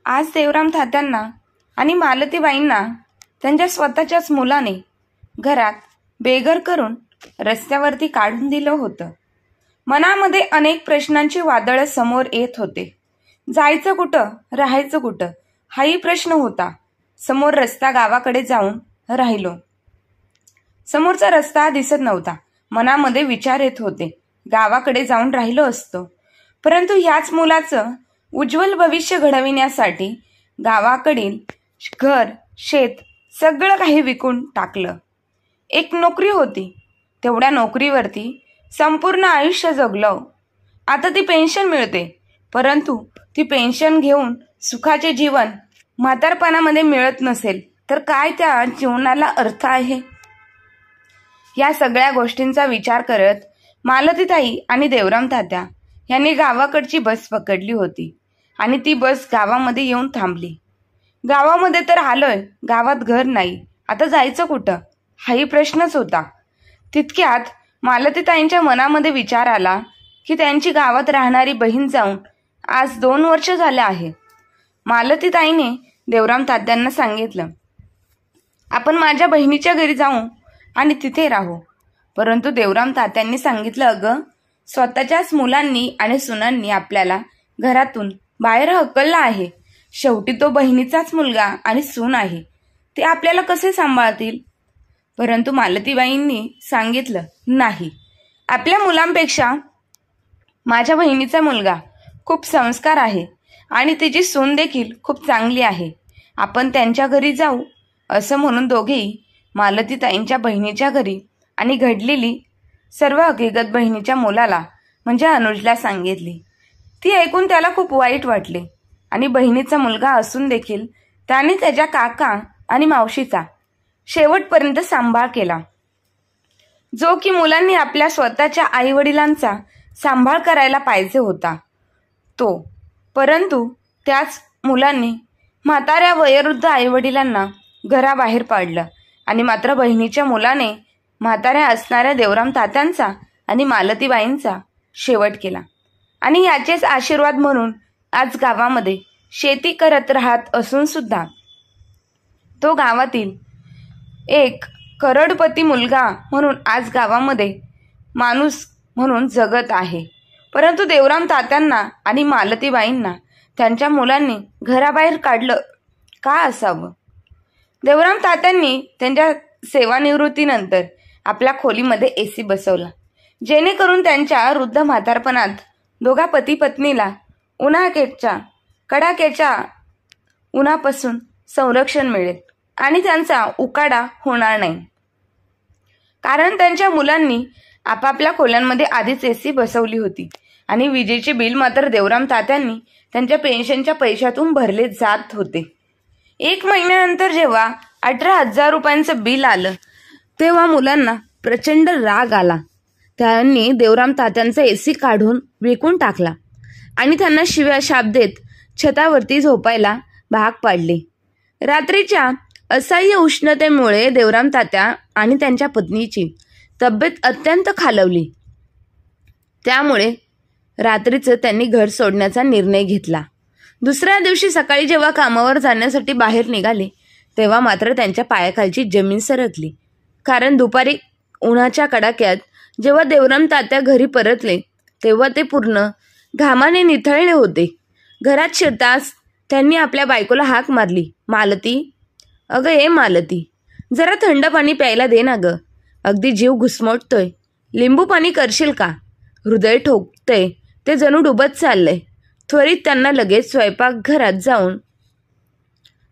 आज देवराम तात्यांना आणि मालतीबाईंना त्यांच्या स्वतःच्याच मुलाने घरात बेघर करून रस्त्यावरती काढून दिलं होतं. मनामध्ये अनेक प्रश्नांची वादळ समोर येत होते. जायचं कुठं, राहायचं कुठं, हाही प्रश्न होता. समोर रस्ता गावाकडे जाऊन राहिलो. समोरचा रस्ता दिसत नव्हता. मनामध्ये विचार येत होते, गावाकडे जाऊन राहिलो असतो. परंतु ह्याच मुलाचं उज्ज्वल भविष्य घडविण्यासाठी गावाकडील घर, शेत सगळं काही विकून टाकलं. एक नोकरी होती, तेवढ्या नोकरीवरती संपूर्ण आयुष्य जगलो. आता ती पेन्शन मिळते, परंतु ती पेन्शन घेऊन सुखाचे जीवन म्हातारपणामध्ये मिळत नसेल तर काय त्या जीवनाला अर्थ आहे? या सगळ्या गोष्टींचा विचार करत मालतीताई आणि देवराम तात्या यांनी गावाकडची बस पकडली होती आणि ती बस गावामध्ये येऊन थांबली. गावामध्ये तर आलोय, गावात घर नाही, आता जायचं कुठं, हाही प्रश्नच होता. तितक्यात मालतीताईंच्या मनामध्ये विचार आला की त्यांची गावात राहणारी बहीण जाऊन आज 2 वर्ष झाले आहे. मालतीताईने देवराम तात्यांना सांगितलं, आपण माझ्या बहिणीच्या घरी जाऊ आणि तिथे राहू. परंतु देवराम तात्यांनी सांगितलं, अगं, स्वतःच्याच मुलांनी आणि सुनांनी आपल्याला घरातून बाहेर हकललं आहे. शेवटी तो बहिणीचाच मुलगा आणि सून आहे, ते आपल्याला कसे सांभाळतील? परंतु मालतीबाईंनी सांगितलं, नाही, आपल्या मुलांपेक्षा माझ्या बहिणीचा मुलगा खूप संस्कार आहे आणि तिची सून देखील खूप चांगली आहे. आपण त्यांच्या घरी जाऊ. असं म्हणून दोघेही मालतीताईंच्या बहिणीच्या घरी आणि घडलेली सर्व हकीकत बहिणीच्या मुलाला म्हणजे अनुजला सांगितली. ती ऐकून त्याला खूप वाईट वाटले आणि बहिणीचा मुलगा असून देखील त्याने त्याच्या काका आणि मावशीचा शेवटपर्यंत सांभाळ केला, जो की मुलांनी आपल्या स्वतःच्या आईवडिलांचा सांभाळ करायला पाहिजे होता तो. परंतु त्याच मुलांनी म्हाताऱ्या वयोवृद्ध आईवडिलांना घराबाहेर पाडलं आणि मात्र बहिणीच्या मुलाने म्हाताऱ्या असणाऱ्या देवराम तात्यांचा आणि मालतीबाईंचा शेवट केला. आणि याचेच आशीर्वाद म्हणून आज गावामध्ये शेती करत राहत असून सुद्धा तो गावातील एक करोडपती मुलगा म्हणून आज गावामध्ये माणूस म्हणून जगत आहे. परंतु देवराम तात्यांना आणि मालतीबाईंना त्यांच्या मुलांनी घराबाहेर काढलं का असावं? देवराम तात्यांनी त्यांच्या सेवानिवृत्तीनंतर आपल्या खोलीमध्ये AC बसवला, जेणेकरून त्यांच्या वृद्ध म्हातारपणात दोघा पती पत्नीला कडाक्याच्या उन्हापासून संरक्षण मिळेल आणि त्यांचा उकाडा होणार नाही. कारण त्यांच्या मुलांनी आपापल्या खोल्यांमध्ये आधीच AC बसवली होती आणि विजेचे बिल मात्र देवराम तात्यांनी त्यांच्या पेन्शनच्या पैशातून भरले जात होते. 1 महिन्यानंतर जेव्हा 18,000 रुपयांचं बिल आलं तेव्हा मुलांना प्रचंड राग आला. त्यांनी देवराम तात्यांचा AC काढून विकून टाकला आणि त्यांना शिव्या शाप देत छतावरती झोपायला भाग पाडले. रात्रीच्या असह्य उष्णतेमुळे देवराम तात्या आणि त्यांच्या पत्नीची तब्येत अत्यंत खालावली. त्यामुळे रात्रीचं त्यांनी घर सोडण्याचा निर्णय घेतला. दुसऱ्या दिवशी सकाळी जेव्हा कामावर जाण्यासाठी बाहेर निघाले तेव्हा मात्र त्यांच्या पायाखालची जमीन सरकली. कारण दुपारी उन्हाच्या कडाक्यात जेव्हा देवराम तात्या घरी परतले तेव्हा ते पूर्ण घामाने निथळले होते. घरात शिरताच त्यांनी आपल्या बायकोला हाक मारली, मालती, अगं ए मालती, जरा थंड पाणी प्यायला दे ना गं, अगदी जीव घुसमटतोय, लिंबू पाणी करशील का? हृदय ठोकतंय, ते जणू डुबत चाललंय. त्वरित त्यांना लगेच स्वयंपाकघरात जाऊन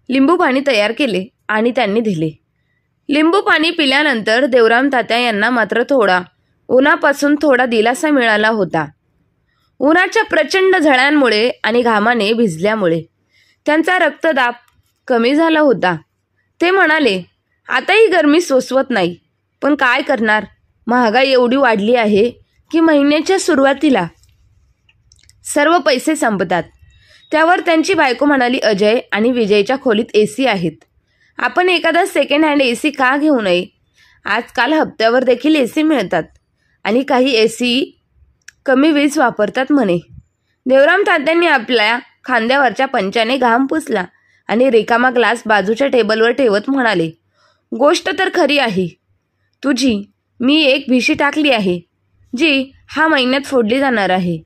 लिंबू पाणी तयार केले आणि त्यांनी दिले. लिंबू पाणी पिल्यानंतर देवराम तात्या यांना मात्र उन्हापासून थोडा दिलासा मिळाला होता. उन्हाच्या प्रचंड झळ्यांमुळे आणि घामाने भिजल्यामुळे त्यांचा रक्तदाब कमी झाला होता. ते म्हणाले, आता ही गरमी सोसवत नाही, पण काय करणार, महागाई एवढी वाढली आहे की महिन्याच्या सुरुवातीला सर्व पैसे संपतात. त्यावर त्यांची बायको म्हणाली, अजय आणि विजयच्या खोलीत AC आहेत, आपण एखादा सेकंड हँड AC का घेऊ नये? आजकाल हप्त्यावर देखील AC मिळतात आणि काही AC कमी वीज वापरतात म्हणे. देवराम तात्यांनी आपल्या खांद्यावरच्या पंचाने घाम पुसला आणि रिकामा ग्लास बाजूच्या टेबलवर ठेवत म्हणाले, गोष्ट तर खरी आहे तुझी. मी एक भिशी टाकली आहे जी हा महिन्यात फोडली जाणार आहे.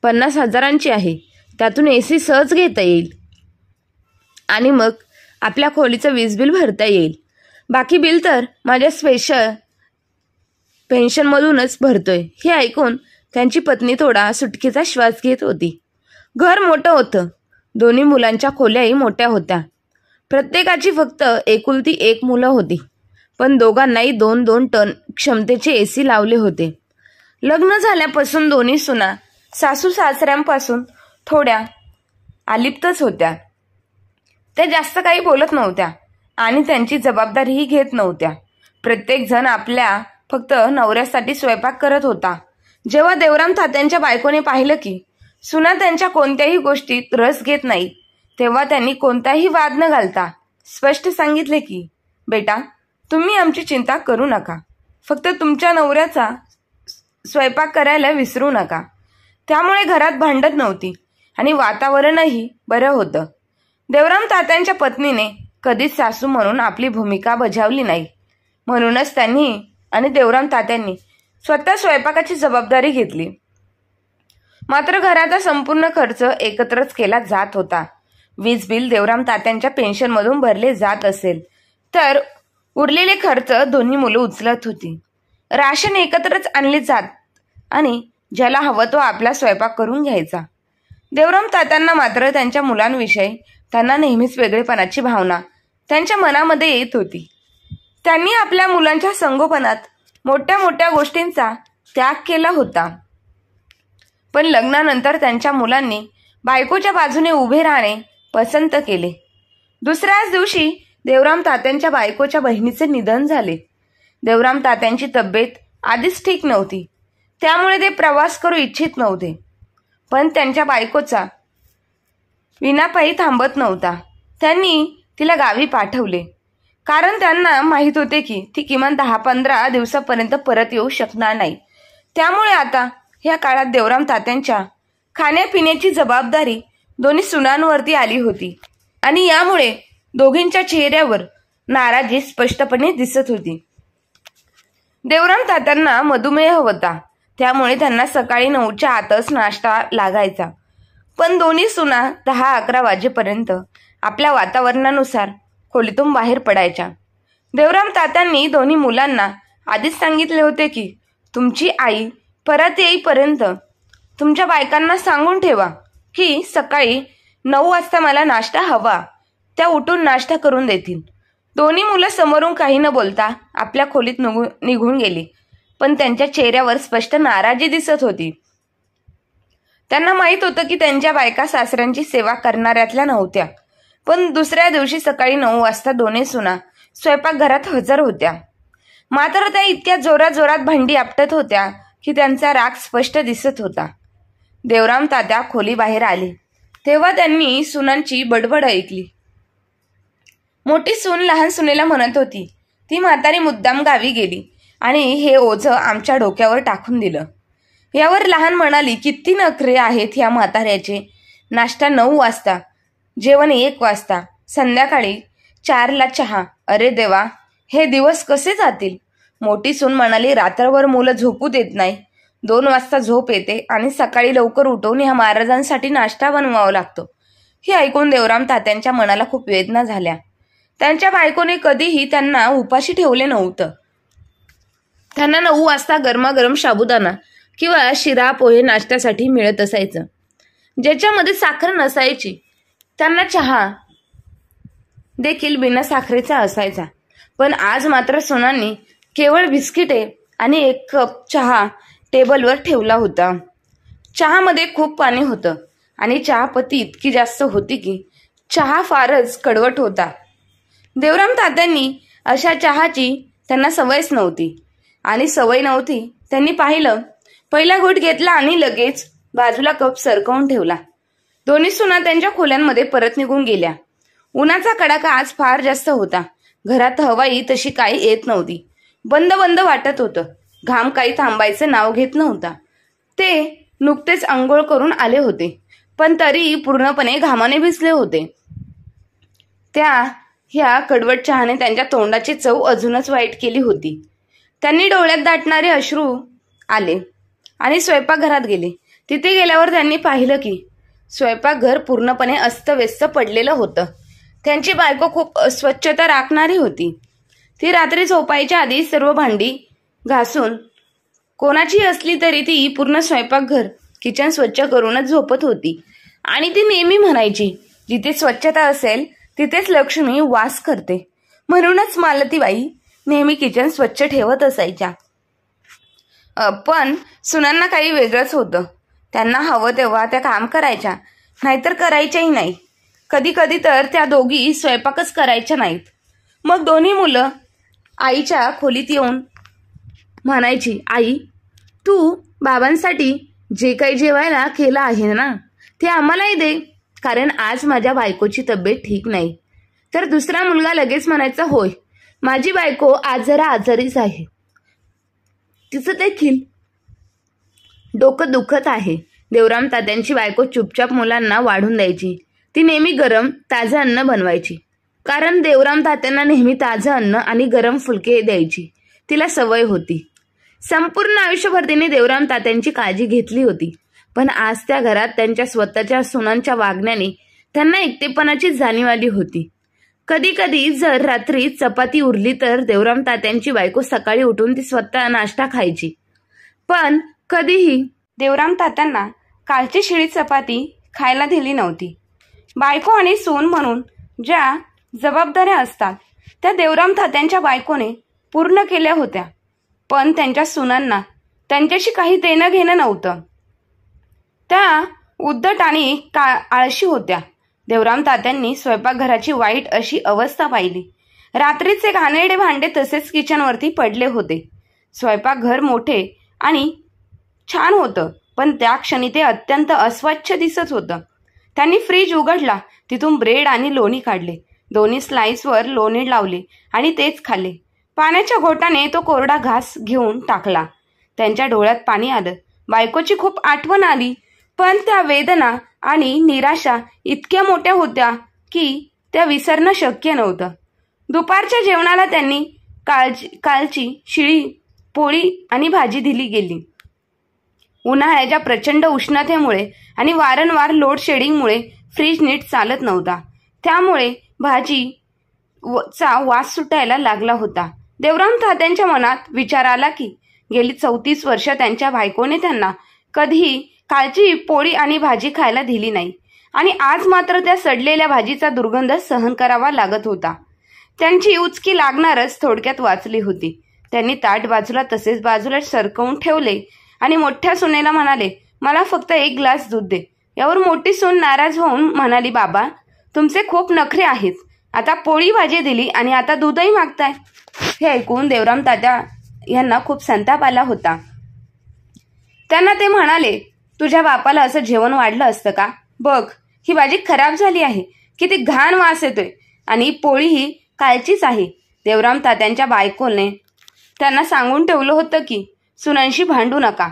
50,000ची आहे. त्यातून AC सहज घेता येईल आणि मग आपल्या खोलीचं वीज बिल भरता येईल. बाकी बिल तर माझ्या स्पेशल पेन्शनमधूनच भरतोय. हे ऐकून त्यांची पत्नी थोडा सुटकेचा श्वास घेत होती. घर मोठं होतं. दोन्ही मुलांच्या खोल्याही मोठ्या होत्या. प्रत्येकाची फक्त एकुलती एक मुलं होती, पण दोघांनाही 2-2 टन क्षमतेचे AC लावले होते. लग्न झाल्यापासून दोन्ही सुना सासू सासऱ्यांपासून थोड्या अलिप्तच होत्या. त्या जास्त काही बोलत नव्हत्या आणि त्यांची जबाबदारीही घेत नव्हत्या. प्रत्येक जण आपल्या फक्त नवऱ्यासाठी स्वयंपाक करत होता. जेव्हा देवराम तात्यांच्या बायकोने पाहिलं की सुना त्यांच्या कोणत्याही गोष्टीत रस घेत नाही, तेव्हा त्यांनी कोणताही वाद न घालता स्पष्ट सांगितले की, बेटा, तुम्ही आमची चिंता करू नका. फक्त तुमच्या नवऱ्याचा स्वयंपाक करायला विसरू नका. त्यामुळे घरात भांडत नव्हती आणि वातावरणही बरं होतं. देवराम तात्यांच्या पत्नीने कधीच सासू म्हणून आपली भूमिका बजावली नाही. म्हणूनच त्यांनी आणि देवराम तात्यांनी स्वतः स्वयंपाकाची जबाबदारी घेतली. मात्र घराचा संपूर्ण खर्च एकत्रच केला जात होता. वीज बिल देवराम तात्यांच्या पेन्शनमधून भरले जात असेल तर उरलेले खर्च दोन्ही मुलं उचलत होती. राशन एकत्रच आणले जात आणि ज्याला हवं तो आपला स्वयंपाक करून घ्यायचा. देवराम तात्यांना मात्र त्यांच्या मुलांविषयी त्यांना नेहमीच वेगळेपणाची भावना त्यांच्या मनामध्ये येत होती. त्यांनी आपल्या मुलांच्या संगोपनात मोठ्या मोठ्या गोष्टींचा त्याग केला होता. पण लग्नानंतर त्यांच्या मुलांनी बायकोच्या बाजूने उभे राहणे पसंत केले. दुसऱ्याच दिवशी देवराम तात्यांच्या बायकोच्या बहिणीचे निधन झाले. देवराम तात्यांची तब्येत आधीच ठीक नव्हती, त्यामुळे ते प्रवास करू इच्छित नव्हते. पण त्यांच्या बायकोचा विनापायी थांबत नव्हता. त्यांनी तिला गावी पाठवले, कारण त्यांना माहीत होते की ती किमान 10-15 दिवसापर्यंत परत येऊ शकणार नाही. त्यामुळे आता या काळात देवराम तात्यांच्या खाण्यापिण्याची जबाबदारी दोन्ही सुनांवरती आली होती आणि यामुळे दोघींच्या चेहऱ्यावर नाराजी स्पष्टपणे दिसत होती. देवराम तात्यांना मधुमेह होता, त्यामुळे त्यांना सकाळी 9च्या आतच नाश्ता लागायचा. पण दोन्ही सुना 10-11 वाजेपर्यंत आपल्या वातावरणानुसार खोलीतून बाहेर पडायच्या. देवराम तात्यांनी दोन्ही मुलांना आधीच सांगितले होते की तुमची आई परत येईपर्यंत तुमच्या बायकांना सांगून ठेवा की सकाळी 9 वाजता मला नाश्ता हवा. त्या उठून नाश्ता करून देतील. दोन्ही मुलं समोरून काही न बोलता आपल्या खोलीत निघून गेली, पण त्यांच्या चेहऱ्यावर स्पष्ट नाराजी दिसत होती. त्यांना माहीत होतं की त्यांच्या बायका सासऱ्यांची सेवा करणाऱ्यातल्या नव्हत्या. पण दुसऱ्या दिवशी सकाळी 9 वाजता दोन्ही सुना स्वयंपाकघरात हजर होत्या. मात्र त्या इतक्या जोरात भांडी आपटत होत्या की त्यांचा राग स्पष्ट दिसत होता. देवराम तात्या खोली बाहेर आले तेव्हा त्यांनी सुनांची बडबड ऐकली. मोठी सून लहान सुनेला म्हणत होती, ती म्हातारी मुद्दाम गावी गेली आणि हे ओझं आमच्या डोक्यावर टाकून दिलं. यावर लहान म्हणाली, किती नखरे आहेत या म्हाताऱ्याचे. नाश्ता 9 वाजता, जेवण 1 वाजता, संध्याकाळी 4ला चहा. अरे देवा, हे दिवस कसे जातील. मोठी सून म्हणाली, रात्रभर मुलं झोपू देत नाही. 2 वाजता झोप येते आणि सकाळी लवकर उठवून ह्या महाराजांसाठी नाश्ता बनवावा लागतो. हे ऐकून देवराम तात्यांच्या मनाला खूप वेदना झाल्या. त्यांच्या बायकोने कधीही त्यांना उपाशी ठेवले नव्हतं. त्यांना 9 वाजता गरमागरम साबुदाणा किंवा शिरा पोहे नाश्त्यासाठी मिळत असायचं, ज्याच्यामध्ये साखर नसायची. त्यांना चहा देखील बिना साखरेचा असायचा. पण आज मात्र सुनांनी केवळ बिस्किटे आणि 1 कप चहा टेबलवर ठेवला होता. चहामध्ये खूप पाणी होतं आणि चहापत्ती इतकी जास्त होती की चहा फारच कडवट होता. देवराम तात्यांनी अशा चहाची त्यांना सवयच नव्हती आणि सवय नव्हती. त्यांनी पाहिलं, पहिला घोट घेतला आणि लगेच बाजूला कप सरकवून ठेवला. दोन्ही सुना त्यांच्या खोल्यांमध्ये परत निघून गेल्या. उन्हाचा कडाका आज फार जास्त होता. घरात हवाही तशी काही येत नव्हती. बंद वाटत होतं. घाम काही थांबायचं नाव घेत नव्हता. ते नुकतेच आंघोळ करून आले होते, पण तरी पूर्णपणे घामाने भिजले होते. ह्या कडवट चहाने त्यांच्या तोंडाची चव अजूनच वाईट केली होती. त्यांनी डोळ्यात दाटणारे अश्रू आले आणि स्वयंपाकघरात गेले. तिथे गेल्यावर त्यांनी पाहिलं की स्वयंपाकघर पूर्णपणे अस्तव्यस्त पडलेलं होतं. त्यांची बायको खूप स्वच्छता राखणारी होती. ती रात्री झोपायच्या आधी सर्व भांडी घासून कोणाची असली तरी ती पूर्ण स्वयंपाकघर किचन स्वच्छ करूनच झोपत होती. आणि ती नेहमी म्हणायची, जिथे स्वच्छता असेल तिथेच लक्ष्मी वास करते. म्हणूनच मालतीबाई नेहमी किचन स्वच्छ ठेवत असायच्या. पण सुनांना काही वेगळंच होतं. त्यांना हवं तेव्हा त्या काम करायच्या, नाहीतर करायच्याही नाही. कधी कधी तर त्या दोघी स्वयंपाकच करायच्या नाहीत. मग दोन्ही मुलं आईच्या खोलीत येऊन म्हणायची, आई, तू बाबांसाठी जे काही जेवायला केलं आहे ना, ते आम्हालाही दे, कारण आज माझ्या बायकोची तब्येत ठीक नाही. तर दुसरा मुलगा लगेच म्हणायचा, होय, माझी बायको आज जरा आजारीच आहे, तिचं देखील डोकं दुखत आहे. देवराम तात्यांची बायको चुपचाप मुलांना वाढून द्यायची. ती नेहमी गरम ताजं अन्न बनवायची, कारण देवराम तात्यांना नेहमी ताजं अन्न आणि गरम फुलके द्यायची तिला सवय होती. संपूर्ण आयुष्यभर तिने देवराम तात्यांची काळजी घेतली होती. पण आज त्या घरात त्यांच्या स्वतःच्या सुनांच्या वागण्याने त्यांना एकटेपणाची जाणीव आली होती. कधी कधी जर रात्री चपाती उरली तर देवराम तात्यांची बायको सकाळी उठून ती स्वतः नाश्ता खायची. पण कधीही देवराम तात्यांना कालची शिळी चपाती खायला दिली नव्हती. बायको आणि सून म्हणून ज्या जबाबदाऱ्या असतात त्या देवराम तात्यांच्या बायकोने पूर्ण केल्या होत्या. पण त्यांच्या सुनांना त्यांच्याशी काही देणं घेणं नव्हतं. त्या उद्धट आणि आळशी होत्या. देवराम तात्यांनी स्वयंपाकघराची वाईट अशी अवस्था पाहिली. रात्रीचे घाणेरडे भांडे तसेच किचनवरती पडले होते. स्वयंपाकघर मोठे आणि छान होतं, पण त्या क्षणी ते अत्यंत अस्वच्छ दिसत होतं. त्यांनी फ्रीज उघडला, तिथून ब्रेड आणि लोणी काढले. दोन्ही स्लाइसवर लोणी लावले आणि तेच खाल्ले. पाण्याच्या घोटाने तो कोरडा घास घेऊन टाकला. त्यांच्या डोळ्यात पाणी आलं. बायकोची खूप आठवण आली, पण त्या वेदना आणि निराशा इतक्या मोठ्या होत्या की त्या विसरणं शक्य नव्हतं. दुपारच्या जेवणाला त्यांनी कालची शिळी पोळी आणि भाजी दिली गेली. उन्हाळ्याच्या प्रचंड उष्णतेमुळे आणि वारंवार लोड शेडिंगमुळे फ्रीज नीट चालत नव्हता. त्यामुळे भाजीचा वास सुटायला लागला होता. देवराम तात्यांच्या मनात विचार आला की गेली 34 वर्ष त्यांच्या बायकोने त्यांना कधीही कालची पोळी आणि भाजी खायला दिली नाही आणि आज मात्र त्या सडलेल्या भाजीचा दुर्गंध सहन करावा लागत होता. त्यांची उचकी लागणारच थोडक्यात वाचली होती. त्यांनी ताट बाजूला तसेच बाजूला सरकवून ठेवले आणि मोठ्या सुनेला म्हणाले, मला फक्त 1 ग्लास दूध दे. यावर मोठी सून नाराज होऊन म्हणाली, बाबा, तुमचे खूप नखरे आहेत. आता पोळी भाजी दिली आणि आता दूधही मागताय. हे ऐकून देवराम तात्या यांना खूप संताप आला होता. त्यांना ते म्हणाले, तुझ्या बापाला असं जेवण वाढलं असतं का? बघ, ही भाजी खराब झाली आहे, किती घाण वास येतोय आणि पोळी ही कालचीच आहे. देवराम तात्यांच्या बायकोने त्यांना सांगून ठेवलं होतं की सुनांशी भांडू नका,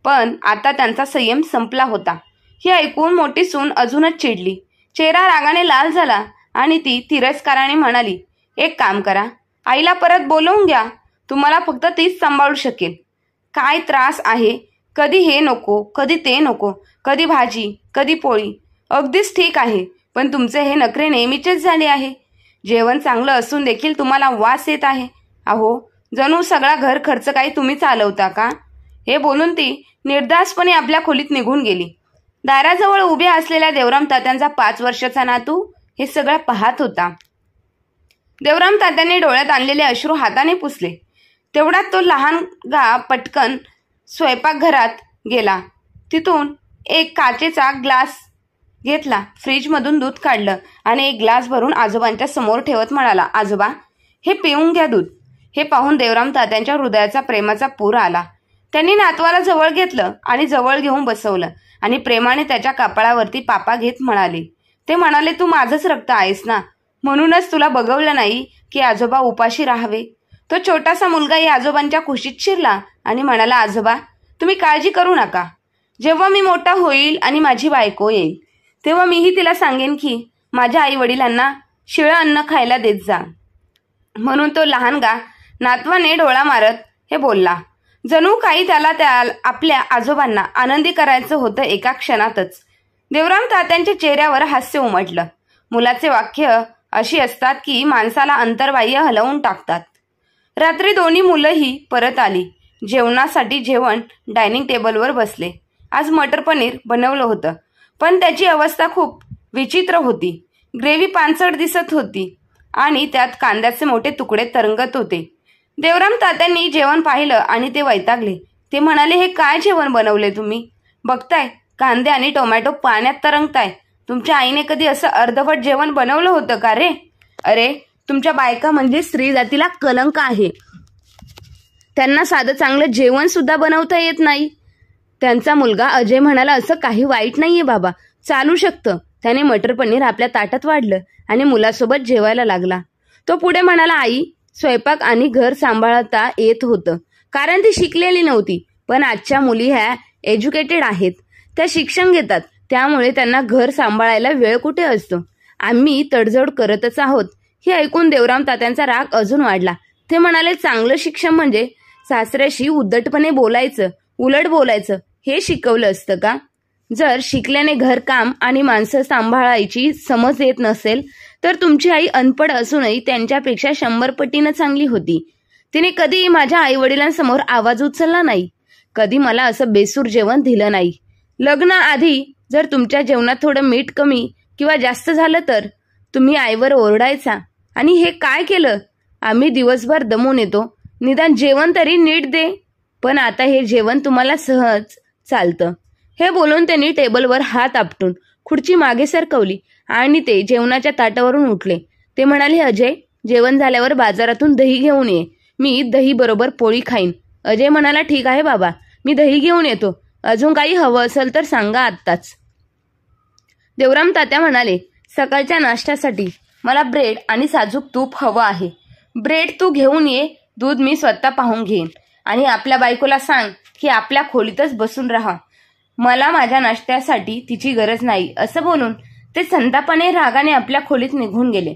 पण आता त्यांचा संयम संपला होता. हे ऐकून मोठी सून अजूनच चिडली. चेहरा रागाने लाल झाला आणि ती तिरस्काराने म्हणाली, एक काम करा, आईला परत बोलवून घ्या. तुम्हाला फक्त तीच सांभाळू शकेल. काय त्रास आहे, कधी हे नको, कधी ते नको, कधी भाजी, कधी पोळी. अगदीच ठीक आहे, पण तुमचे हे नखरे नेहमीचेच झाले आहे. जेवण चांगलं असून देखील तुम्हाला वास येत आहे. अहो, जणू सगळा घर खर्च काही तुम्ही चालवता का? हे बोलून ती निर्धास्तपणे आपल्या खोलीत निघून गेली. दाराजवळ उभ्या असलेल्या देवराम तात्यांचा 5 वर्षाचा नातू हे सगळं पाहत होता. देवराम तात्यांनी डोळ्यात आणलेले अश्रू हाताने पुसले. तेवढ्यात तो लहानगा पटकन स्वयंपाकघरात गेला. तिथून एक काचेचा ग्लास घेतला, फ्रीजमधून दूध काढलं आणि 1 ग्लास भरून आजोबांच्या समोर ठेवत म्हणाला, आजोबा, हे पिऊन घ्या दूध. हे पाहून देवराम तात्यांच्या हृदयाचा प्रेमाचा पूर आला. त्यांनी नातवाला जवळ घेतलं आणि जवळ घेऊन बसवलं आणि प्रेमाने त्याच्या कपाळावरती पापा घेत म्हणाले, ते म्हणाले, तू माझंच रक्त आहेस ना, म्हणूनच तुला बघवलं नाही की आजोबा उपाशी राहावे. तो छोटासा मुलगाही आजोबांच्या कुशीत शिरला आणि म्हणाला, आजोबा, तुम्ही काळजी करू नका. जेव्हा मी मोठा होईल आणि माझी बायको येईल तेव्हा मीही तिला सांगेन की माझ्या आई वडिलांना शिळं अन्न खायला देत जा. म्हणून तो लहानगा नातवाने डोळा मारत हे बोलला. जणू काही त्याला आपल्या आजोबांना आनंदी करायचं होतं एका क्षणातच. देवराम तात्यांच्या चेहऱ्यावर हास्य उमटलं. मुलाचे वाक्य अशी असतात की माणसाला अंतर्बाह्य हलवून टाकतात. रात्री दोन्ही मुलंही परत आली. जेवणासाठी जेवण डायनिंग टेबलवर बसले. आज मटर पनीर बनवलं होतं, पण त्याची अवस्था खूप विचित्र होती. ग्रेव्ही पानसट दिसत होती आणि त्यात कांद्याचे मोठे तुकडे तरंगत होते. देवराम तात्यांनी जेवण पाहिलं आणि ते वैतागले. ते म्हणाले, हे काय जेवण बनवले तुम्ही? बघताय कांदे आणि टोमॅटो पाण्यात तरंगताय. तुमच्या आईने कधी असं अर्धवट जेवण बनवलं होतं का रे? अरे, तुमच्या बायका म्हणजे स्त्री जातीला कलंक आहे. त्यांना साधं चांगलं जेवण सुद्धा बनवता येत नाही. त्यांचा मुलगा अजय म्हणाला, असं काही वाईट नाहीये बाबा, चालू शकतं. त्याने मटर पनीर आपल्या ताटात वाढलं आणि मुलासोबत जेवायला लागला. तो पुढे म्हणाला, आई, स्वयंपाक आणि घर सांभाळता येत होतं कारण ती शिकलेली नव्हती. पण आजच्या मुली ह्या एज्युकेटेड आहेत. त्या शिक्षण घेतात, त्यामुळे त्यांना घर सांभाळायला वेळ कुठे असतो. आम्ही तडजोड करतच आहोत. हे ऐकून देवराम तात्यांचा राग अजून वाढला. ते म्हणाले, चांगलं शिक्षण म्हणजे सासऱ्याशी उद्धटपणे बोलायचं, उलट बोलायचं हे शिकवलं असतं का? जर शिकल्याने घरकाम आणि माणसं सांभाळायची समज येत नसेल तर तुमची आई अनपढ असूनही त्यांच्यापेक्षा 100 पटीनं चांगली होती. तिने कधी माझ्या आई वडिलांसमोर आवाज उचलला नाही. कधी मला असं बेसूर जेवण दिलं नाही. लग्नाआधी जर तुमच्या जेवणात थोडं मीठ कमी किंवा जास्त झालं तर तुम्ही आईवर ओरडायचा. आणि हे काय केलं? आम्ही दिवसभर दमून येतो, निदान जेवण तरी नीट दे. पण आता हे जेवण तुम्हाला सहज चालतं. हे बोलून त्यांनी टेबलवर हात आपटून खुर्ची मागे सरकवली आणि ते जेवणाच्या ताटावरून उठले. ते म्हणाले, अजय, जेवण झाल्यावर बाजारातून दही घेऊन ये. मी दही बरोबर पोळी खाईन. अजय म्हणाला, ठीक आहे बाबा, मी दही घेऊन येतो. अजून काही हवं असेल तर सांगा आत्ताच. देवराम तात्या म्हणाले, सकाळच्या नाश्त्यासाठी मला ब्रेड आणि साजूक तूप हवं आहे. ब्रेड तू घेऊन ये, दूध मी स्वतः पाहून घेईन. आणि आपल्या बायकोला सांग की आपल्या खोलीतच बसून राहा. मला माझ्या नाश्त्यासाठी तिची गरज नाही. असं बोलून ते संतापाने रागाने आपल्या खोलीत निघून गेले.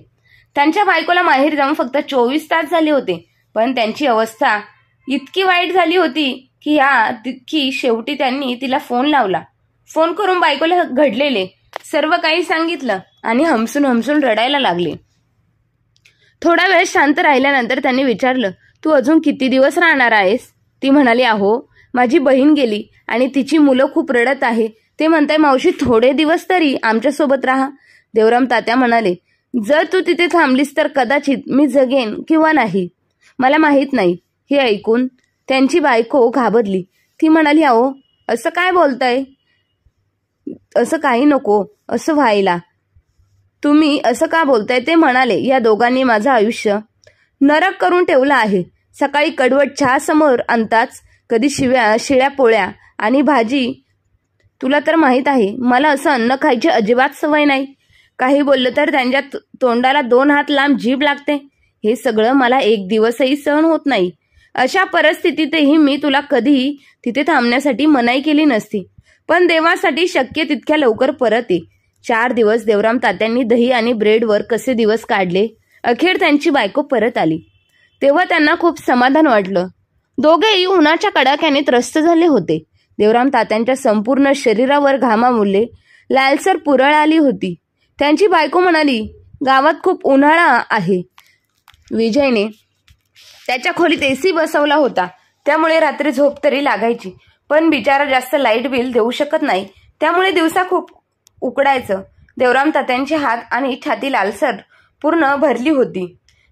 त्यांच्या बायकोला माहेर जाऊन फक्त 24 तास झाले होते, पण त्यांची अवस्था इतकी वाईट झाली होती की शेवटी त्यांनी तिला फोन लावला. फोन करून बायकोला घडलेले सर्व काही सांगितलं आणि हमसून हमसून रडायला लागले. थोडा वेळ शांत राहिल्यानंतर त्यांनी विचारलं, तू अजून किती दिवस राहणार आहेस? ती म्हणाली, अहो, माझी बहीण गेली आणि तिची मुलं खूप रडत आहे. ते म्हणताय, मावशी, थोडे दिवस तरी आमच्यासोबत राहा. देवराम तात्या म्हणाले, जर तू तिथे थांबलीस तर कदाचित मी जगेन किंवा नाही, मला माहीत नाही. हे ऐकून त्यांची बायको घाबरली. ती म्हणाली, अहो, असं काय बोलताय? असं काही नको असं व्हायला. तुम्ही असं का बोलताय? ते म्हणाले, या दोघांनी माझं आयुष्य नरक करून ठेवलं आहे. सकाळी कडवट चहा समोर आणताच, कधी शिळ्या पोळ्या आणि भाजी. तुला तर माहीत आहे मला असं अन्न खायची अजिबात सवय नाही. काही बोललं तर त्यांच्या तोंडाला 2 हात लांब जीभ लागते. हे सगळं मला एक दिवसही सहन होत नाही. अशा परिस्थितीतही मी तुला कधीही तिथे थांबण्यासाठी मनाई केली नसती. पण देवासाठी शक्य तितक्या लवकर परत ये. 4 दिवस देवराम तात्यांनी दही आणि ब्रेडवर कसे दिवस काढले. अखेर त्यांची बायको परत आली. तेव्हा त्यांना खूप समाधान वाटलं. दोघेही उन्हाच्या कडाक्याने त्रस्त झाले होते. देवराम तात्यांच्या संपूर्ण शरीरावर घामामुळे लालसर पुरळ आली होती. त्यांची बायको म्हणाली, गावात खूप उन्हाळा आहे. विजयने त्याच्या खोलीत एसी बसवला होता, त्यामुळे रात्री झोप तरी लागायची. पण बिचारा जास्त लाईट बिल देऊ शकत नाही, त्यामुळे दिवसा खूप उकडायचं. देवराम तात्यांचे हात आणि छाती लालसर पूर्ण भरली होती.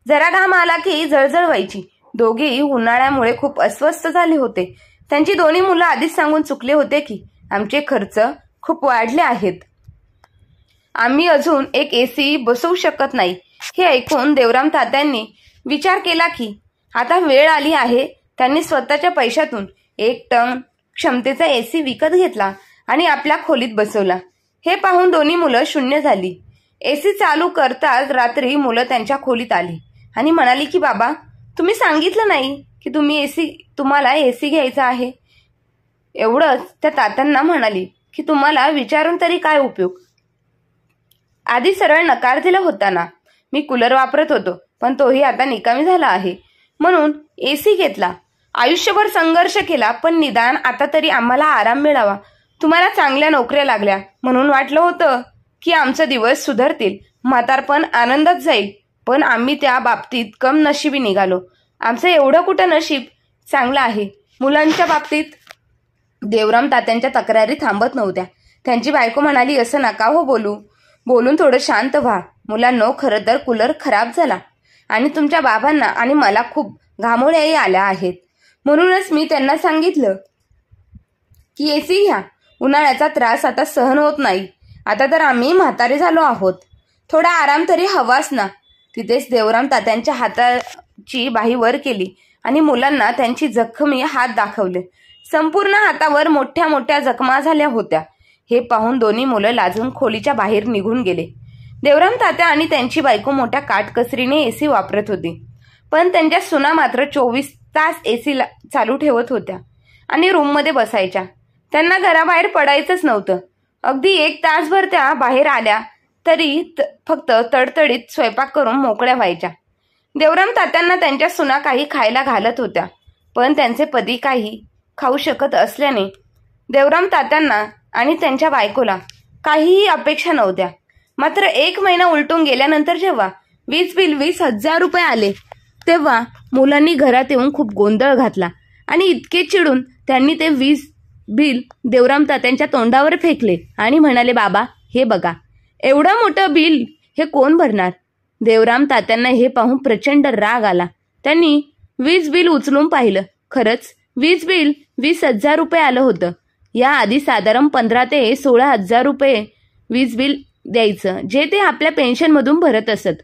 जरा घाम आला की जळजळ व्हायची. दोघेही उन्हाळ्यामुळे खूप अस्वस्थ झाले होते. त्यांची दोन्ही मुलं आधीच सांगून चुकले होते की आमचे खर्च खूप वाढले आहेत, आम्ही अजून एक एसी बसवू शकत नाही. हे ऐकून देवराम तात्यांनी विचार केला की आता वेळ आली आहे. त्यांनी स्वतःच्या पैशातून 1 टन क्षमतेचा एसी विकत घेतला आणि आपल्या खोलीत बसवला. हे पाहून दोन्ही मुलं शून्य झाली. एसी चालू करताच रात्री मुलं त्यांच्या खोलीत आली आणि म्हणाली की बाबा, तुम्ही सांगितलं नाही की तुम्हाला एसी घ्यायचा आहे. एवढंच त्या तात्यांना म्हणाली की तुम्हाला विचारून तरी काय उपयोग. आधी सरळ नकार दिला होता ना. मी कूलर वापरत होतो, पण तोही आता निकामी झाला आहे, म्हणून एसी घेतला. आयुष्यभर संघर्ष केला, पण निदान आता तरी आम्हाला आराम मिळावा. तुम्हाला चांगल्या नोकऱ्या लागल्या म्हणून वाटलं होतं की आमचे दिवस सुधारतील, म्हातारपण आनंदात जाईल. पण आम्ही त्या बाबतीत कम नशिबी निघालो. आमचं एवढं कुठं नशीब चांगलं आहे. मुलांच्या बाबतीत देवराम तात्यांच्या तक्रारी थांबत नव्हत्या. त्यांची बायको म्हणाली, असं नका हो बोलू. बोलून थोडं शांत व्हा. मुलांनो, खरं तर कूलर खराब झाला आणि तुमच्या बाबांना आणि मला खूप घामोळ्याही आल्या आहेत. म्हणूनच मी त्यांना सांगितलं की एसी घ्या. उन्हाळ्याचा त्रास आता सहन होत नाही. आता तर आम्ही म्हातारे झालो आहोत. थोडा आराम तरी हवाच ना. तिथेच देवराम तात्यांच्या हाताची बाही वर केली आणि मुलांना त्यांची जखमी हात दाखवले. संपूर्ण हातावर मोठ्या मोठ्या जखमा झाल्या होत्या. हे पाहून दोन्ही मुलं लाजून खोलीच्या बाहेर निघून गेले. देवराम तात्या आणि त्यांची बायको मोठ्या काटकसरीने एसी वापरत होती, पण त्यांच्या सुना मात्र 24 तास एसी चालू ठेवत होत्या आणि रूममध्ये बसायच्या. त्यांना घराबाहेर पडायचंच नव्हतं. अगदी 1 तासभर त्या बाहेर आल्या तरी फक्त तडतडीत स्वयंपाक करून मोकळ्या व्हायच्या. देवराम तात्यांना त्यांच्या सुना काही खायला घालत होत्या, पण त्यांचे पती काही खाऊ शकत असल्याने देवराम तात्यांना आणि त्यांच्या बायकोला काहीही अपेक्षा नव्हत्या. मात्र 1 महिना उलटून गेल्यानंतर जेव्हा वीज बिल 20,000 रुपये आले, तेव्हा मुलांनी घरात येऊन खूप गोंधळ घातला आणि इतके चिडून त्यांनी ते वीज बिल देवराम तात्यांच्या तोंडावर फेकले आणि म्हणाले, बाबा हे बघा, एवढं मोठं बिल हे कोण भरणार. देवराम तात्यांना हे पाहून प्रचंड राग आला. त्यांनी वीज बिल उचलून पाहिलं. खरंच वीज बिल 20,000 रुपये आलं होतं. याआधी साधारण 15 ते 16,000 रुपये वीज बिल द्यायचं, जे ते आपल्या पेन्शनमधून भरत असत.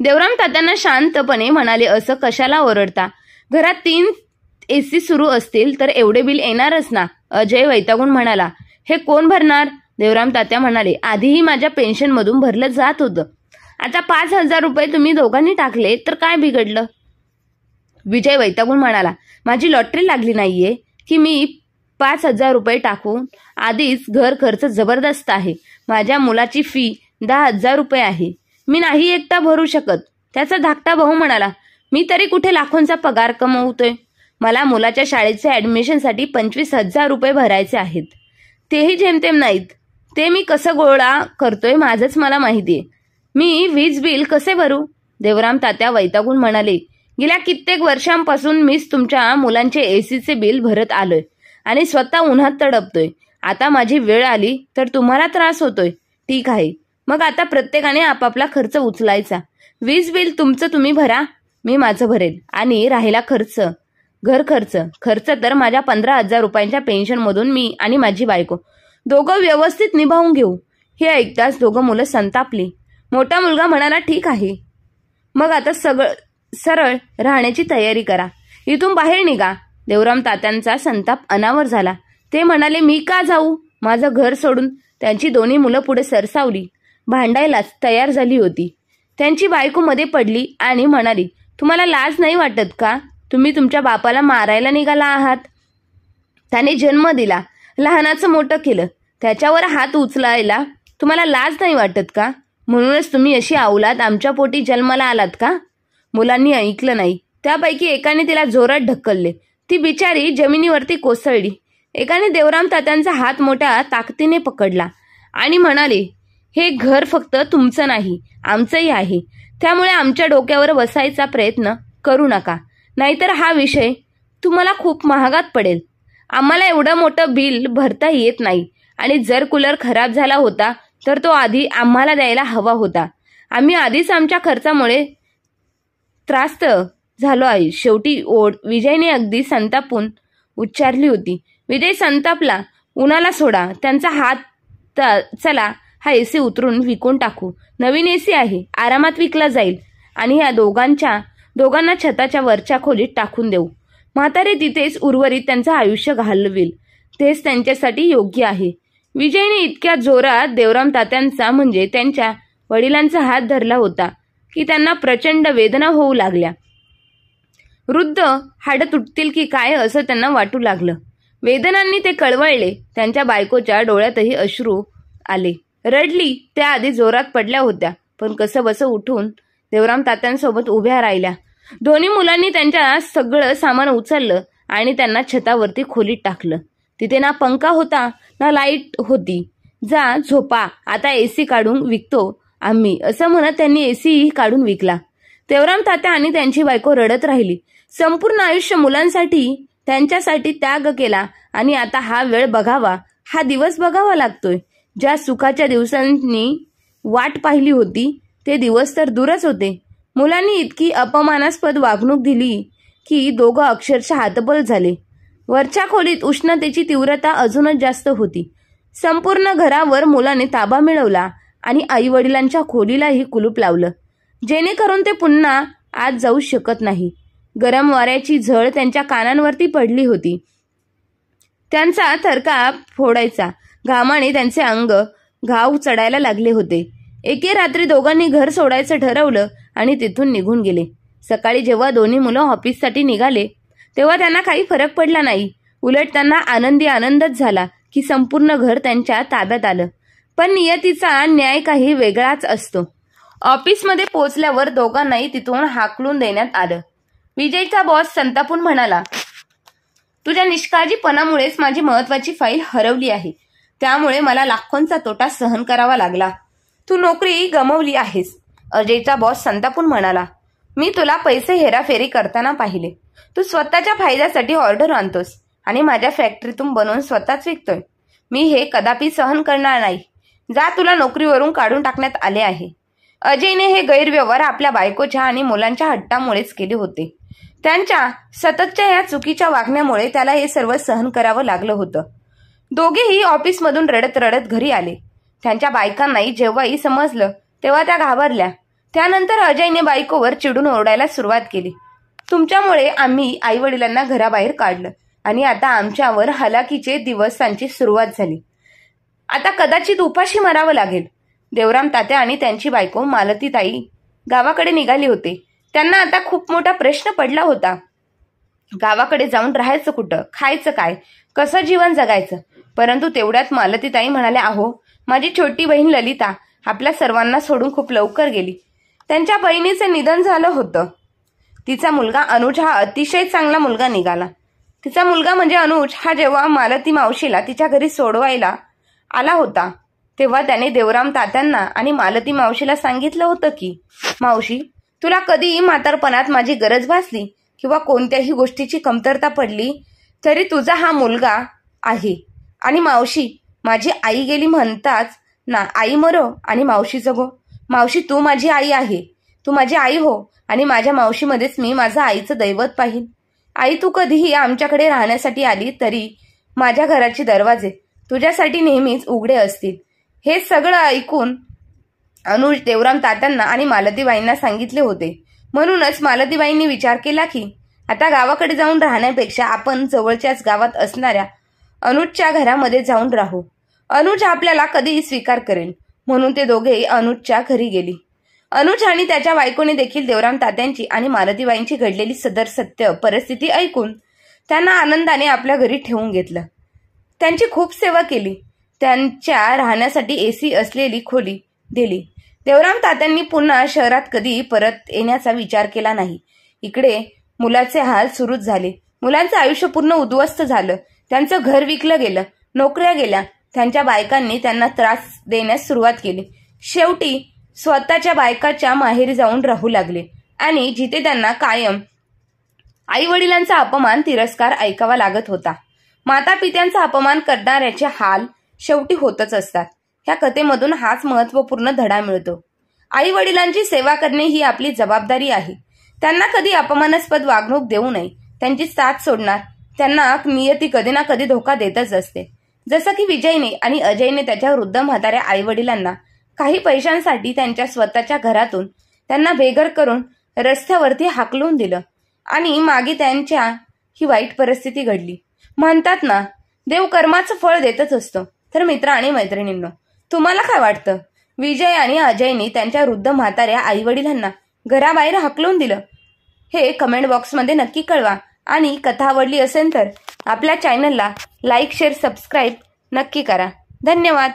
देवराम तात्यांना शांतपणे म्हणाले, असं कशाला ओरडता. घरात 3 एसी सुरू असतील तर एवढे बिल येणारच ना. अजय वैतागून म्हणाला, हे कोण भरणार. देवराम तात्या म्हणाले, आधीही माझ्या पेन्शनमधून भरलं जात होतं. आता 5,000 रुपये तुम्ही दोघांनी टाकले तर काय बिघडलं. विजय वैतागून म्हणाला, माझी लॉटरी लागली नाहीये की मी 5,000 रुपये टाकून. आधीच घर खर्च जबरदस्त आहे. माझ्या मुलाची फी 10,000 रुपये आहे. मी नाही एकटा भरू शकत. त्याचा धाकटा भाऊ म्हणाला, मी तरी कुठे लाखोंचा पगार कमवतोय. मला मुलाच्या शाळेचे ऍडमिशनसाठी 25,000 रुपये भरायचे आहेत. तेही जेमतेम नाहीत. ते मी कसं गोळा करतोय माझंच मला माहितीये. मी वीज बिल कसे भरू. देवराम तात्या वैतागून म्हणाले, गेल्या कित्येक वर्षांपासून मीच तुमच्या मुलांचे एसीचे बिल भरत आलोय आणि स्वतः उन्हात तडपतोय. आता माझी वेळ आली तर तुम्हाला त्रास होतोय. ठीक आहे, मग आता प्रत्येकाने आपापला खर्च उचलायचा. वीज बिल तुमचं तुम्ही भरा, मी माझं भरेल. आणि राहिला खर्च, घर खर्च तर माझ्या 15,000 रुपयांच्या पेन्शनमधून मी आणि माझी बायको दोघं व्यवस्थित निभावून घेऊ. हे ऐकताच दोघं मुलं संतापली. मोठा मुलगा म्हणाला, ठीक आहे, मग आता सरळ राहण्याची तयारी करा. इथून बाहेर निघा. देवराम तात्यांचा संताप अनावर झाला. ते म्हणाले, मी का जाऊ. माझं घर सोडून. त्यांची दोन्ही मुलं पुढे सरसावली. भांडायलाच तयार झाली होती. त्यांची बायको मध्ये पडली आणि म्हणाली, तुम्हाला लाज नाही वाटत का. तुम्ही तुमच्या बापाला मारायला निघाला आहात. त्याने जन्म दिला, लहानाचं मोठं केलं, त्याच्यावर हात उचलायला तुम्हाला लाज नाही वाटत का. म्हणूनच तुम्ही अशी औलाद आमच्या पोटी जन्माला आलात का. मुलांनी ऐकलं नाही. त्यापैकी एकाने तिला जोरात ढकलले. ती बिचारी जमिनीवरती कोसळली. एकाने देवराम तात्यांचा हात मोठ्या ताकदीने पकडला आणि म्हणाले, हे घर फक्त तुमचं नाही, आमचंही आहे. त्यामुळे आमच्या डोक्यावर बसायचा प्रयत्न करू नका, नाहीतर हा विषय तुम्हाला खूप महागात पडेल. आम्हाला एवढं मोठं बिल भरता येत नाही आणि जर कूलर खराब झाला होता तर तो आधी आम्हाला द्यायला हवा होता. आम्ही आधीच आमच्या खर्चामुळे त्रास्त झालो आहे. शेवटी ओढ विजयने अगदी संतापून उच्चारली होती. विजय संतापला. उन्हाला सोडा त्यांचा हात. चला हा एसी उतरून विकून टाकू. नवीन एसी आहे, आरामात विकला जाईल आणि या दोघांना छताच्या वरच्या खोलीत टाकून देऊ. म्हातारे तिथेच उर्वरित त्यांचं आयुष्य घालविल. तेच त्यांच्यासाठी योग्य आहे. विजयने इतक्या जोरात देवराम तात्यांचा म्हणजे त्यांच्या वडिलांचा हात धरला होता की त्यांना प्रचंड वेदना होऊ लागल्या. वृद्ध हाडं तुटतील की काय असं त्यांना वाटू लागलं. वेदनांनी ते कळवळले. त्यांच्या बायकोच्या डोळ्यातही अश्रू आले. रडली त्याआधी जोरात पडल्या होत्या, पण कसंबसं उठून देवराम तात्यांसोबत उभ्या राहिल्या. दोन्ही मुलांनी त्यांच्या सगळं सामान उचललं आणि त्यांना छतावरती खोलीत टाकलं. तिथे ना पंखा होता ना लाईट होती. जा झोपा, आता एसी काढून विकतो आम्ही, असं म्हणत त्यांनी एसीही काढून विकला. देवराम तात्या आणि त्यांची बायको रडत राहिली. संपूर्ण आयुष्य मुलांसाठी त्यांच्यासाठी त्याग केला आणि आता हा वेळ बघावा, हा दिवस बघावा लागतोय. ज्या सुखाच्या दिवसांनी वाट पाहिली होती ते दिवस तर दूरच होते. मुलांनी इतकी अपमानास्पद वागणूक दिली की दोघं अक्षरशः हातबल झाले. वरच्या खोलीत उष्णतेची तीव्रता अजूनच जास्त होती. संपूर्ण घरावर मुलाने ताबा मिळवला आणि आई वडिलांच्या खोलीलाही कुलूप लावलं, जेणेकरून ते पुन्हा आत जाऊ शकत नाही. गरम वाऱ्याची झळ त्यांच्या कानांवरती पडली होती. त्यांचा थरकाप फोडायचा. घामाने त्यांचे अंग घाव चढायला लागले होते. एके रात्री दोघांनी घर सोडायचं ठरवलं आणि तिथून निघून गेले. सकाळी जेव्हा दोन्ही मुलं ऑफिससाठी निघाले तेव्हा त्यांना काही फरक पडला नाही. उलट त्यांना आनंदच झाला की संपूर्ण घर त्यांच्या ताब्यात आलं. पण नियतीचा न्याय काही वेगळाच असतो. ऑफिसमध्ये पोहोचल्यावर दोघांनाही तिथून हाकलून देण्यात आलं. विजयचा बॉस संतापून म्हणाला, तुझ्या निष्काळजीपणामुळेच माझी महत्वाची फाईल हरवली आहे. त्यामुळे मला लाखोंचा तोटा सहन करावा लागला. तू नोकरी गमावली आहेस. अजयचा बॉस संतापून म्हणाला, मी तुला पैसे हेराफेरी करताना पाहिले. तू स्वतःच्या फायद्यासाठी ऑर्डर आणतोस आणि माझ्या फॅक्टरीतून बनवून स्वतःच विकतोय. मी हे कदापि सहन करणार नाही. जा, तुला नोकरीवरून काढून टाकण्यात आले आहे. अजयने हे गैरव्यवहार आपल्या बायकोच्या आणि मुलांच्या हट्टामुळेच केले होते. त्यांच्या सततच्या या चुकीच्या वागण्यामुळे त्याला हे सर्व सहन करावं लागलं होतं. दोघेही ऑफिसमधून रडत रडत घरी आले. त्यांच्या बायकांनाही जेव्हाही समजलं तेव्हा त्या घाबरल्या. त्यानंतर अजयने बायकोवर चिडून ओरडायला सुरुवात केली. तुमच्यामुळे आम्ही आई वडिलांना घराबाहेर काढलं आणि आता आमच्यावर हलाखीचे दिवसांची सुरुवात झाली. आता कदाचित उपाशी मरावं लागेल. देवराम तात्या आणि त्यांची बायको मालतीताई गावाकडे निघाली होते. त्यांना आता खूप मोठा प्रश्न पडला होता. गावाकडे जाऊन राहायचं कुठं, खायचं काय, कसं जीवन जगायचं. परंतु तेवढ्यात मालतीताई म्हणाल्या, अहो, माझी छोटी बहीण ललिता आपल्या सर्वांना सोडून खूप लवकर गेली. त्यांच्या बहिणीचं निधन झालं होतं. तिचा मुलगा अनुज हा अतिशय चांगला मुलगा निघाला. तिचा मुलगा म्हणजे अनुज हा जेव्हा मालती मावशीला तिच्या घरी सोडवायला आला होता तेव्हा त्याने देवराम तात्यांना आणि मालती मावशीला सांगितलं होतं की, मावशी, तुला कधीही म्हातारपणात माझी गरज भासली किंवा कोणत्याही गोष्टीची कमतरता पडली तरी तुझा हा मुलगा आहे. आणि मावशी, माझी आई गेली म्हणताच ना, आई मरो आणि मावशी जगो. मावशी, तू माझी आई आहे. तू माझी आई हो आणि माझ्या मावशीमध्येच मी माझं आईचं दैवत पाहीन. आई, तू कधीही आमच्याकडे राहण्यासाठी आली तरी माझ्या घराचे दरवाजे तुझ्यासाठी नेहमीच उघडे असतील. हे सगळं ऐकून अनुज देवराम तात्यांना आणि मालतीबाईंना सांगितले होते. म्हणूनच मालतीबाईंनी विचार केला की आता गावाकडे जाऊन राहण्यापेक्षा आपण जवळच्याच गावात असणाऱ्या अनुजच्या घरामध्ये जाऊन राहू. अनुज आपल्याला कधीही स्वीकार करेल. म्हणून ते दोघे अनुजच्या घरी गेली. अनुज आणि त्याच्या बायकोने देखील देवराम तात्यांची आणि मालतीबाईंची घडलेली सदर सत्य परिस्थिती ऐकून त्यांना आनंदाने आपल्या घरी ठेवून घेतलं. त्यांची खूप सेवा केली. त्यांच्या राहण्यासाठी एसी असलेली खोली दिली. देवराम तात्यांनी पुन्हा शहरात कधी परत येण्याचा विचार केला नाही. इकडे मुलाचे हाल सुरूच झाले. मुलांचं आयुष्य पूर्ण उद्ध्वस्त झालं. त्यांचं घर विकलं गेलं, नोकऱ्या गेल्या. त्यांच्या बायकांनी त्यांना त्रास देण्यास सुरुवात केली. शेवटी स्वतःच्या बायकाच्या माहेरी जाऊन राहू लागले आणि जिथे त्यांना कायम आई वडिलांचा अपमान तिरस्कार ऐकावा लागत होता. माता पित्यांचा अपमान करणाऱ्याचे हाल शेवटी होतच असतात. ह्या कथेमधून हाच महत्वपूर्ण धडा मिळतो. आई वडिलांची सेवा करणे ही आपली जबाबदारी आहे. त्यांना कधी अपमानास्पद वागणूक देऊ नये. त्यांची साथ सोडणार त्यांना नियती कधी ना कधी धोका देतच असते. जसं की विजयने आणि अजयने त्याच्या वृद्ध म्हाताऱ्या आई वडिलांना काही पैशांसाठी त्यांच्या स्वतःच्या घरातून त्यांना बेघर करून रस्त्यावरती हाकलून दिलं आणि मागे त्यांच्या ही वाईट परिस्थिती घडली. म्हणतात ना, देव कर्माचं फळ देतच असतो. तर मित्र आणि मैत्रिणींनो, तुम्हाला काय वाटतं? विजय आणि अजयने त्यांच्या वृद्ध म्हाताऱ्या आई वडिलांना घराबाहेर हाकलून दिलं? हे कमेंट बॉक्समध्ये नक्की कळवा. आणि कथा आवडली असेल तर आपल्या चॅनलला लाईक, शेअर, सबस्क्राईब नक्की करा. धन्यवाद.